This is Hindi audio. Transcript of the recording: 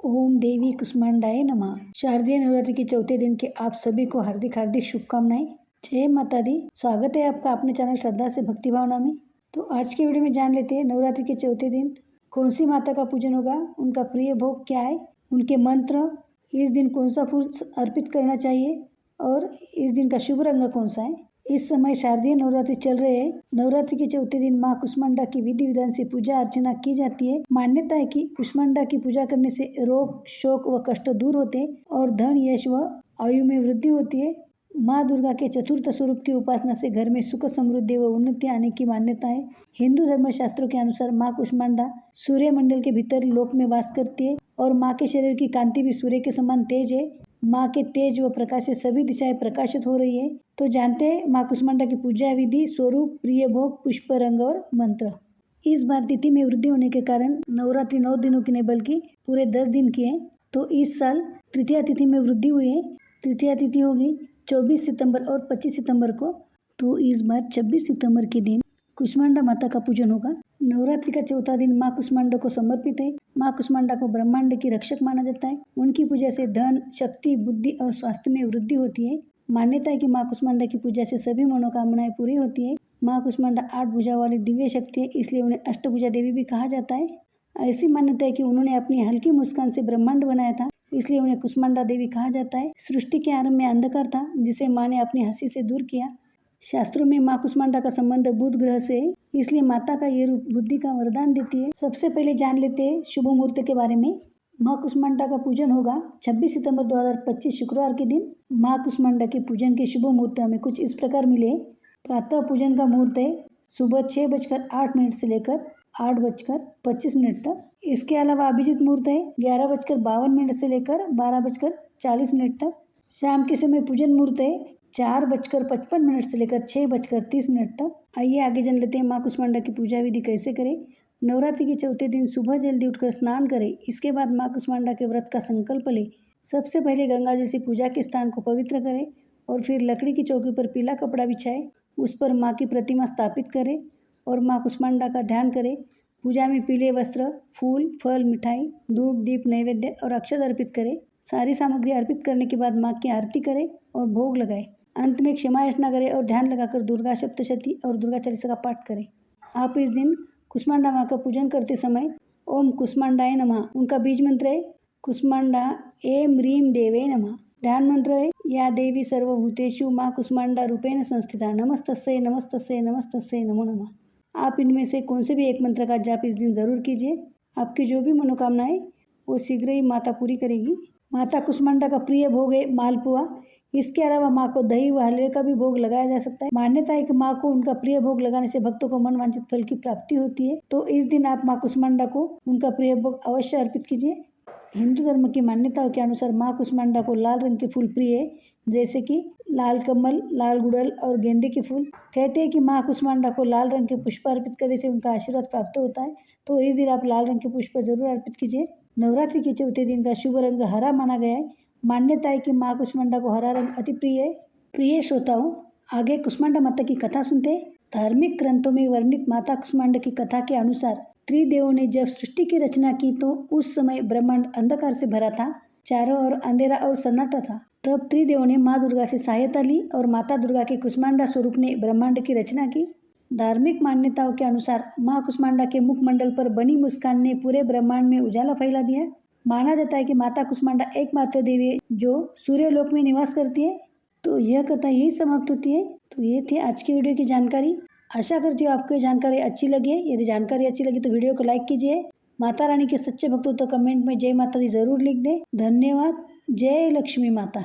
ओम देवी कुष्मांडाय नमः। शारदीय नवरात्रि के चौथे दिन के आप सभी को हार्दिक हार्दिक शुभकामनाएं। जय माता दी। स्वागत है आपका अपने चैनल श्रद्धा से भक्ति भावना में। तो आज के वीडियो में जान लेते हैं नवरात्रि के चौथे दिन कौन सी माता का पूजन होगा, उनका प्रिय भोग क्या है, उनके मंत्र, इस दिन कौन सा फूल अर्पित करना चाहिए और इस दिन का शुभ रंग कौन सा है। इस समय शारदीय नवरात्रि चल रहे हैं। नवरात्रि के चौथे दिन माँ कुष्मांडा की विधि विधान से पूजा अर्चना की जाती है। मान्यता है कि कुष्मांडा की पूजा करने से रोग, शोक व कष्ट दूर होते हैं और धन, यश व आयु में वृद्धि होती है। माँ दुर्गा के चतुर्थ स्वरूप की उपासना से घर में सुख, समृद्धि व उन्नति आने की मान्यता है। हिंदू धर्म शास्त्रों के अनुसार माँ कुष्मांडा सूर्य मंडल के भीतर लोक में वास करती है और माँ के शरीर की कांति भी सूर्य के समान तेज है। माँ के तेज व प्रकाश से सभी दिशाएं प्रकाशित हो रही है। तो जानते हैं माँ कुष्मांडा की पूजा विधि, स्वरूप, प्रिय भोग, पुष्प, रंग और मंत्र। इस बार तिथि में वृद्धि होने के कारण नवरात्रि 9 दिनों की नहीं बल्कि पूरे 10 दिन की है। तो इस साल तृतीया तिथि में वृद्धि हुई है। तृतीया तिथि होगी 24 सितंबर और 25 सितंबर को। तो इस बार 26 सितंबर के दिन कुष्मांडा माता का पूजन होगा। नवरात्रि का चौथा दिन माँ कुष्मांडा को समर्पित है। माँ कुष्मांडा को ब्रह्मांड की रक्षक माना जाता है। उनकी पूजा से धन, शक्ति, बुद्धि और स्वास्थ्य में वृद्धि होती है। मान्यता है कि माँ कुष्मांडा की पूजा से सभी मनोकामनाएं पूरी होती है। माँ कुष्मांडा 8 भुजा वाली दिव्य शक्ति है, इसलिए उन्हें अष्टभुजा देवी भी कहा जाता है। ऐसी मान्यता है कि उन्होंने अपनी हल्की मुस्कान से ब्रह्मांड बनाया था, इसलिए उन्हें कुष्मांडा देवी कहा जाता है। सृष्टि के आरंभ में अंधकार था, जिसे माँ ने अपनी हंसी से दूर किया। शास्त्रों में माँ कुष्मांडा का संबंध बुध ग्रह से है, इसलिए माता का ये रूप बुद्धि का वरदान देती है। सबसे पहले जान लेते हैं शुभ मुहूर्त के बारे में। माँ कुष्मांडा का पूजन होगा 26 सितंबर 2025 शुक्रवार के दिन। माँ कुष्मांडा के पूजन के शुभ मुहूर्त हमें कुछ इस प्रकार मिले। प्रातः पूजन का मुहूर्त है सुबह 6:08 से लेकर 8:25 तक। इसके अलावा अभिजीत मुहूर्त है 11:52 से लेकर 12:40 तक। शाम के समय पूजन मुहूर्त है 4:55 से लेकर 6:30 तक। आइए आगे जान लेते हैं माँ कुष्मांडा की पूजा विधि कैसे करें। नवरात्रि के चौथे दिन सुबह जल्दी उठकर स्नान करें। इसके बाद माँ कुष्मांडा के व्रत का संकल्प लें। सबसे पहले गंगा जी से पूजा के स्थान को पवित्र करें और फिर लकड़ी की चौकी पर पीला कपड़ा बिछाएं। उस पर माँ की प्रतिमा स्थापित करें और माँ कुष्मांडा का ध्यान करें। पूजा में पीले वस्त्र, फूल, फल, मिठाई, धूप, दीप, नैवेद्य और अक्षत अर्पित करें। सारी सामग्री अर्पित करने के बाद माँ की आरती करें और भोग लगाएं। अंत में क्षमा याचना करें और ध्यान लगाकर दुर्गा सप्तशती और दुर्गा चालीसा का पाठ करें। आप इस दिन कुष्मांडा माँ का पूजन करते समय ओम कुष्मांडाय नमः, उनका बीज मंत्र है कुष्मांडा ऐं ह्रीं देवे नमः। ध्यान मंत्र है या देवी सर्वभूतेषु माँ कुष्मांडा रूपेण संस्थिता नमस्तस्यै नमस्तस्यै नमस्तस्यै नमो नमः। आप इनमें से कौन से भी एक मंत्र का जाप इस दिन जरूर कीजिए। आपकी जो भी मनोकामना है वो शीघ्र ही माता पूरी करेगी। माता कुष्मांडा का प्रिय भोग है मालपुआ। इसके अलावा माँ को दही व हलवे का भी भोग लगाया जा सकता है। मान्यता है कि माँ को उनका प्रिय भोग लगाने से भक्तों को मनवांछित फल की प्राप्ति होती है। तो इस दिन आप माँ कुष्मांडा को उनका प्रिय भोग अवश्य अर्पित कीजिए। हिंदू धर्म की मान्यताओं के अनुसार माँ कुष्मांडा को लाल रंग के फूल प्रिय है, जैसे कि लाल कमल, लाल गुड़हल और गेंदे के फूल। कहते हैं कि माँ कुष्मांडा को लाल रंग के पुष्प अर्पित करने से उनका आशीर्वाद प्राप्त होता है। तो इस दिन आप लाल रंग के पुष्प जरूर अर्पित कीजिए। नवरात्रि के चौथे दिन का शुभ रंग हरा माना गया है। मान्यता है कि माँ कुष्मांडा को हरा रंग अति प्रिय है। प्रिय श्रोताओं, आगे कुष्मांडा माता की कथा सुनते हैं। धार्मिक ग्रंथों में वर्णित माता कुष्मांडा की कथा के अनुसार त्रिदेवों ने जब सृष्टि की रचना की तो उस समय ब्रह्मांड अंधकार से भरा था, चारों ओर अंधेरा और सन्नाटा था। तब त्रिदेवों ने माँ दुर्गा से सहायता ली और माता दुर्गा के कुष्मांडा स्वरूप ने ब्रह्मांड की रचना की। धार्मिक मान्यताओं के अनुसार माँ कुष्मांडा के मुखमंडल पर बनी मुस्कान ने पूरे ब्रह्मांड में उजाला फैला दिया। माना जाता है कि माता कुष्मांडा एकमात्र देवी है जो सूर्यलोक में निवास करती है। तो यह कथा यही समाप्त होती है। तो ये थी आज की वीडियो की जानकारी। आशा करती हूँ आपको ये जानकारी अच्छी लगी है। यदि जानकारी अच्छी लगी तो वीडियो को लाइक कीजिए। माता रानी के सच्चे भक्तों तो कमेंट में जय माता दी जरूर लिख दें। धन्यवाद। जय लक्ष्मी माता।